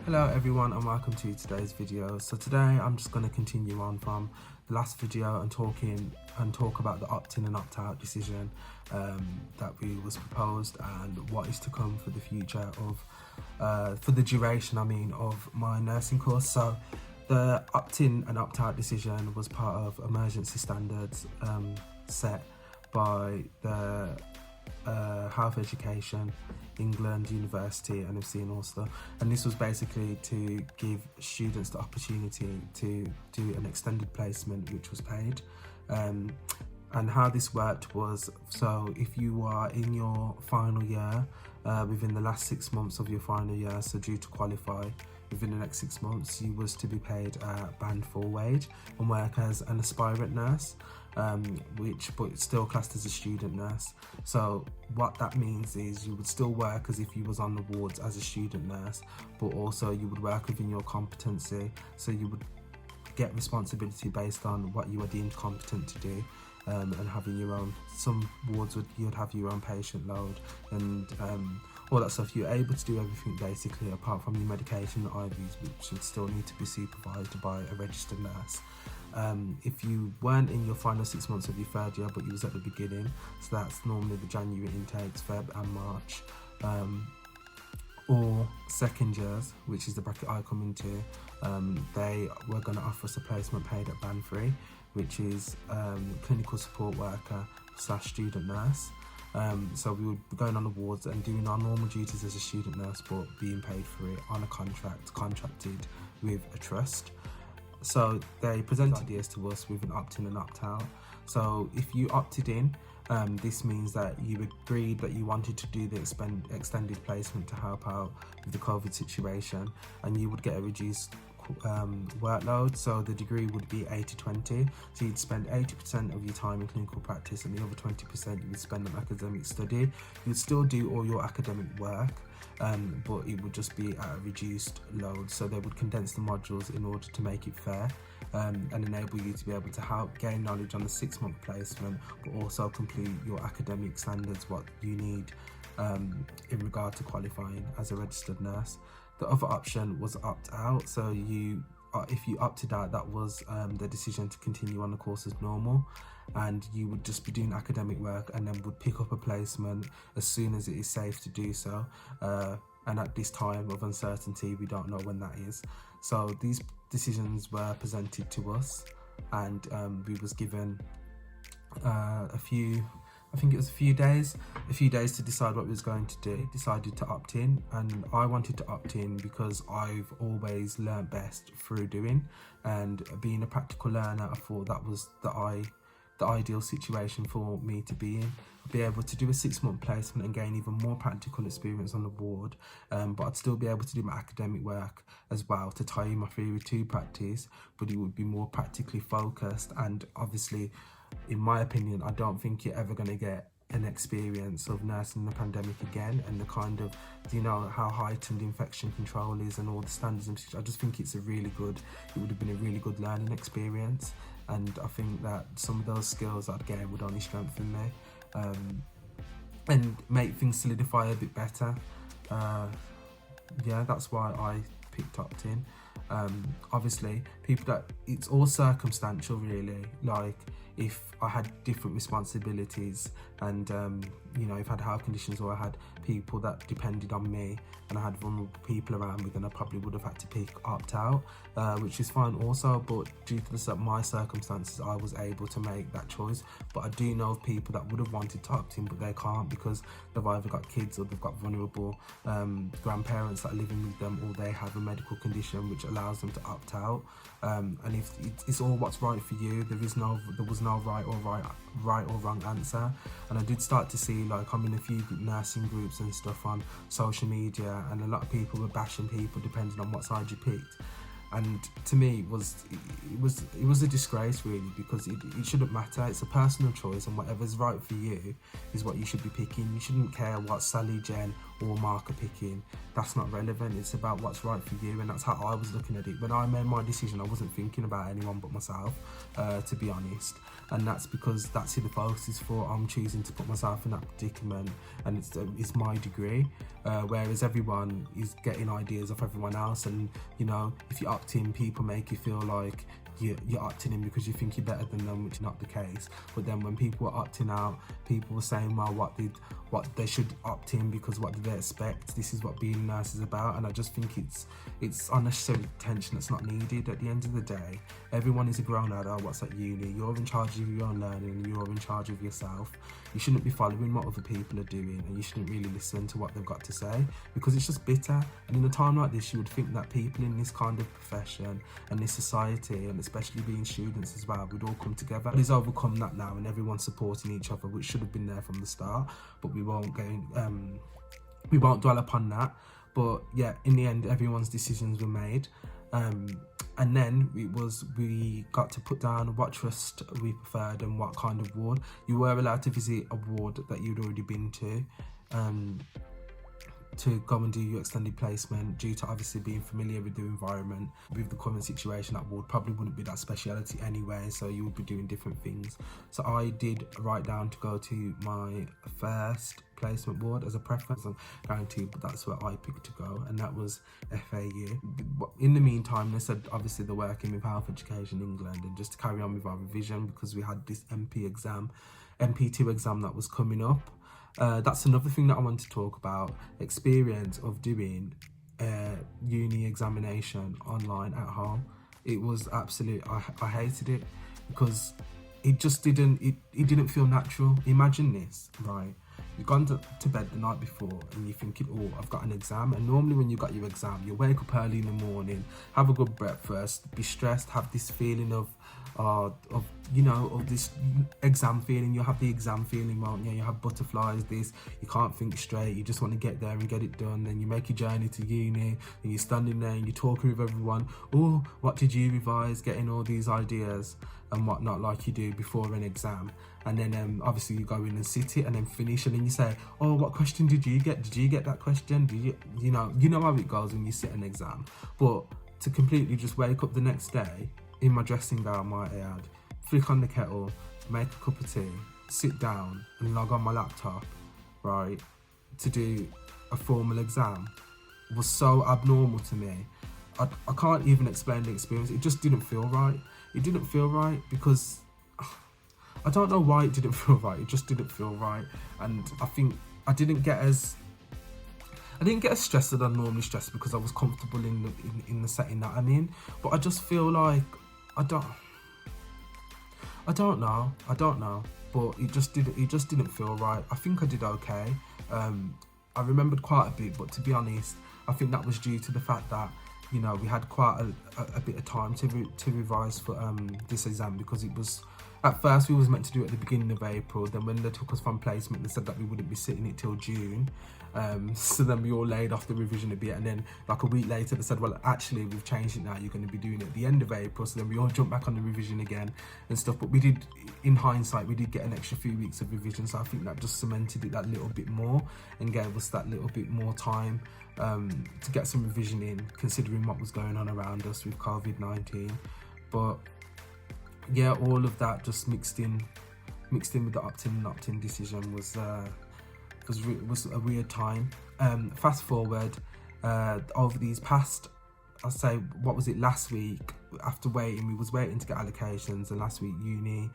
Hello everyone and welcome to today's video. So today I'm just going to continue on from the last video and talk about the opt-in and opt-out decision that was proposed and what is to come for the future of for the duration of my nursing course. So the opt-in and opt-out decision was part of emergency standards set by the Health Education England, University, NFC and Ulster, and this was basically to give students the opportunity to do an extended placement which was paid. And how this worked was, so if you are in your final year, within the last 6 months of your final year, so due to qualify within the next 6 months, you was to be paid a band 4 wage and work as an aspirant nurse, but still classed as a student nurse. So what that means is you would still work as if you was on the wards as a student nurse, but also you would work within your competency, so you would get responsibility based on what you are deemed competent to do. And having your own, some wards you'd have your own patient load and all that stuff. You're able to do everything basically apart from your medication IVs, which would still need to be supervised by a registered nurse. If you weren't in your final 6 months of your third year but you was at the beginning, so that's normally the January intakes, Feb and March, or second years, which is the bracket I come into, they were going to offer us a placement paid at band 3, which is clinical support worker / student nurse. So we would be going on the wards and doing our normal duties as a student nurse, but being paid for it on a contracted with a trust. So they presented this to us with an opt-in and opt-out. So if you opted in, this means that you agreed that you wanted to do the extended placement to help out with the COVID situation, and you would get a reduced workload. So the degree would be 80-20, so you'd spend 80% of your time in clinical practice and the other 20% you would spend on academic study. You'd still do all your academic work, but it would just be at a reduced load. So they would condense the modules in order to make it fair, and enable you to be able to help gain knowledge on the 6-month placement, but also complete your academic standards, what you need in regard to qualifying as a registered nurse. The other option was opt-out. So if you opted out, that was the decision to continue on the course as normal, and you would just be doing academic work and then would pick up a placement as soon as it is safe to do so. And at this time of uncertainty, we don't know when that is. So these decisions were presented to us, and we was given a few days to decide what we was going to do. Decided to opt in, and I wanted to opt in because I've always learnt best through doing, and being a practical learner, I thought that was the ideal situation for me to be in. Be able to do a 6-month placement and gain even more practical experience on the ward, but I'd still be able to do my academic work as well to tie in my theory to practice, but it would be more practically focused. And obviously, in my opinion, I don't think you're ever going to get an experience of nursing the pandemic again, and the kind of, how heightened infection control is and all the standards. I just think it would have been a really good learning experience, and I think that some of those skills I'd gain would only strengthen me and make things solidify a bit better. Yeah, that's why I picked opt-in. Obviously, it's all circumstantial really. Like, if I had different responsibilities and if I had health conditions, or I had people that depended on me and I had vulnerable people around me, then I probably would have had to pick opt-out, which is fine also. But due to my circumstances, I was able to make that choice. But I do know of people that would have wanted to opt in, but they can't because they've either got kids or they've got vulnerable grandparents that are living with them, or they have a medical condition which allows them to opt out. And if it's all what's right for you, there was no right or wrong answer. And I did start to see, like, I'm in a few nursing groups and stuff on social media, and a lot of people were bashing people depending on what side you picked. And to me, it was a disgrace really, because it shouldn't matter. It's a personal choice, and whatever's right for you is what you should be picking. You shouldn't care what Sally, Jen or marker picking. That's not relevant. It's about what's right for you, and that's how I was looking at it. When I made my decision, I wasn't thinking about anyone but myself, to be honest. And that's because that's who the focus is for. I'm choosing to put myself in that predicament, and it's my degree, whereas everyone is getting ideas of everyone else. And you know, if you opt in, people make you feel like you're opting in because you think you're better than them, which is not the case. But then when people were opting out, people were saying, well, what they should opt in because what do they expect? This is what being a nurse is about. And I just think it's unnecessary tension that's not needed. At the end of the day, everyone is a grown adult. What's at uni? You're in charge of your own learning, you're in charge of yourself. You shouldn't be following what other people are doing, and you shouldn't really listen to what they've got to say, because it's just bitter. And in a time like this, you would think that people in this kind of profession and this society, and especially being students as well, would all come together. But it's overcome that now, and everyone's supporting each other, which should have been there from the start. But we won't dwell upon that. But yeah, in the end, everyone's decisions were made. And then we got to put down what trust we preferred and what kind of ward. You were allowed to visit a ward that you'd already been to go and do your extended placement, due to obviously being familiar with the environment. With the current situation, that ward probably wouldn't be that speciality anyway, so you would be doing different things. So I did write down to go to my first placement ward as a preference. I'm guaranteed, but that's where I picked to go, and that was FAU. In the meantime, they said obviously they're working with Health Education England, and just to carry on with our revision, because we had this MP2 exam that was coming up. That's another thing that I want to talk about. Experience of doing uni examination online at home. It was absolute. I hated it because it just didn't. It didn't feel natural. Imagine this, right? You've gone to bed the night before and you're thinking, oh, I've got an exam. And normally when you've got your exam, you wake up early in the morning, have a good breakfast, be stressed, have this feeling of this exam feeling. You'll have the exam feeling, won't you? You have butterflies, you can't think straight, you just want to get there and get it done. Then you make your journey to uni and you're standing there and you're talking with everyone. Oh, what did you revise? Getting all these ideas and whatnot, like you do before an exam. And then obviously you go in and sit it and then finish, and then you say, oh, what question did you get? Did you get that question? You know how it goes when you sit an exam. But to completely just wake up the next day in my dressing gown, might I add, flick on the kettle, make a cup of tea, sit down and log on my laptop, right, to do a formal exam was so abnormal to me. I can't even explain the experience. It just didn't feel right. It didn't feel right because I don't know why it didn't feel right. It just didn't feel right. And I think I didn't get as stressed as I normally stress because I was comfortable in the setting that I'm in. But I just feel like I don't know. But it just didn't feel right. I think I did okay. I remembered quite a bit, but to be honest, I think that was due to the fact that, you know, we had quite a bit of time to revise for this exam, because it was, at first we was meant to do it at the beginning of April. Then when they took us from placement, they said that we wouldn't be sitting it till June. So then we all laid off the revision a bit, and then like a week later they said, well, actually we've changed it now, you're going to be doing it at the end of April. So then we all jumped back on the revision again and stuff. But we did, in hindsight, we did get an extra few weeks of revision, so I think that just cemented it that little bit more and gave us that little bit more time to get some revision in, considering what was going on around us with COVID-19. But yeah, all of that just mixed in with the opt-in decision was a weird time. Fast forward over these past, I'll say, what was it, last week, after we was waiting to get allocations, and last week uni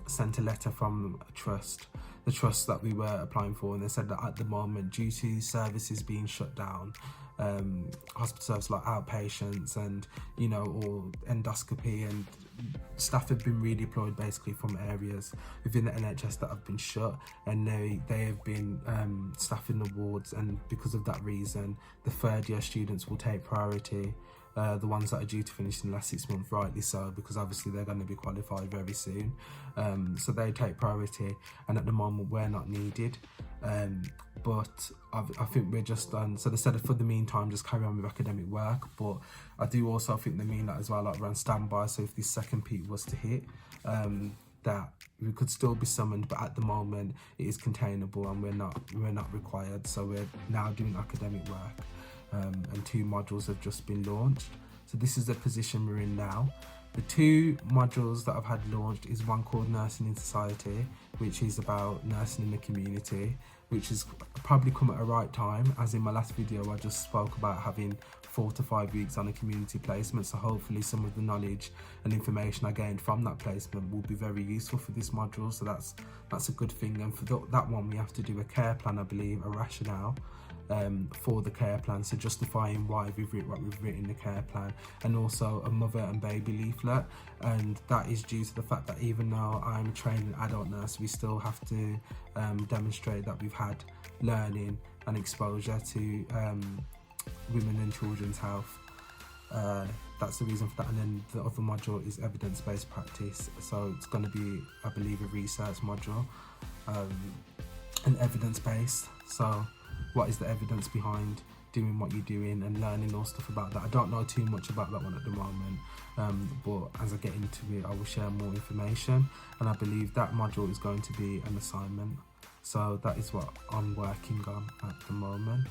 sent a letter from the trust that we were applying for, and they said that at the moment, due to services being shut down, hospital services like outpatients and, you know, or endoscopy, and staff have been redeployed basically from areas within the NHS that have been shut, and they have been staffing the wards, and because of that reason, the third year students will take priority. The ones that are due to finish in the last 6 months, rightly so, because obviously they're going to be qualified very soon. So they take priority, and at the moment we're not needed. But I think we're just done. So they said for the meantime, just carry on with academic work. But I do also think they mean that as well, like we're on standby. So if this second peak was to hit, that we could still be summoned, but at the moment it is containable and we're not required. So we're now doing academic work, and 2 modules have just been launched. So this is the position we're in now. The 2 modules that I've had launched is one called Nursing in Society, which is about nursing in the community, which has probably come at a right time, as in my last video I just spoke about having 4 to 5 weeks on a community placement. So hopefully some of the knowledge and information I gained from that placement will be very useful for this module. So that's a good thing. And for that one, we have to do a care plan, I believe, a rationale for the care plan, so justifying why we've written what we've written in the care plan, and also a mother and baby leaflet. And that is due to the fact that even though I'm a trained adult nurse, we still have to demonstrate that we've had learning and exposure to women and children's health. That's the reason for that. And then the other module is evidence-based practice, so it's going to be, I believe, a research module, and evidence-based. So what is the evidence behind doing what you're doing, and learning all stuff about that. I don't know too much about that one at the moment, but as I get into it I will share more information, and I believe that module is going to be an assignment. So that is what I'm working on at the moment.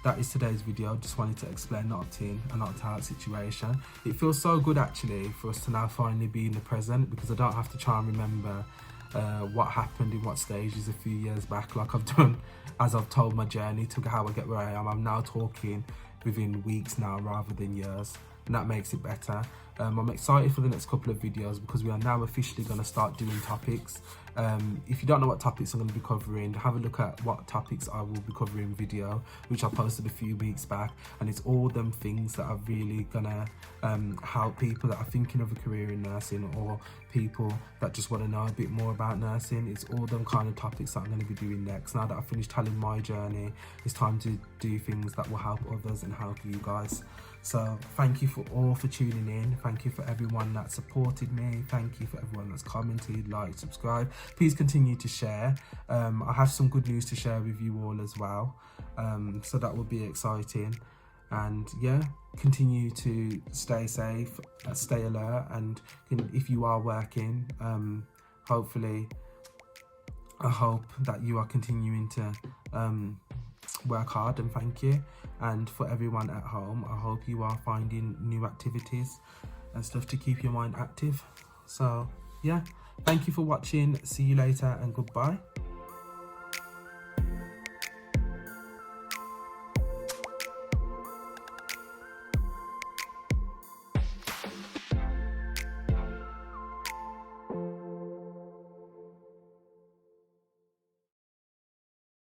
That is today's video. Just wanted to explain the opt-in and opt-out situation. It feels so good actually for us to now finally be in the present, because I don't have to try and remember what happened in what stages a few years back, like I've done as I've told my journey to how I get where I am. I'm now talking within weeks now rather than years, and that makes it better. I'm excited for the next couple of videos because we are now officially going to start doing topics. If you don't know what topics I'm going to be covering, have a look at what topics I will be covering in video, which I posted a few weeks back, and it's all them things that are really gonna help people that are thinking of a career in nursing, or people that just want to know a bit more about nursing. It's all them kind of topics that I'm going to be doing next. Now that I've finished telling my journey, it's time to do things that will help others and help you guys. So thank you for tuning in. Thank you for everyone that supported me. Thank you for everyone that's commented, liked, subscribed. Please continue to share. I have some good news to share with you all as well. So that will be exciting. And yeah, continue to stay safe, stay alert, and if you are working, hopefully, I hope that you are continuing to work hard, and thank you. And for everyone at home, I hope you are finding new activities and stuff to keep your mind active. So yeah, thank you for watching. See you later, and goodbye.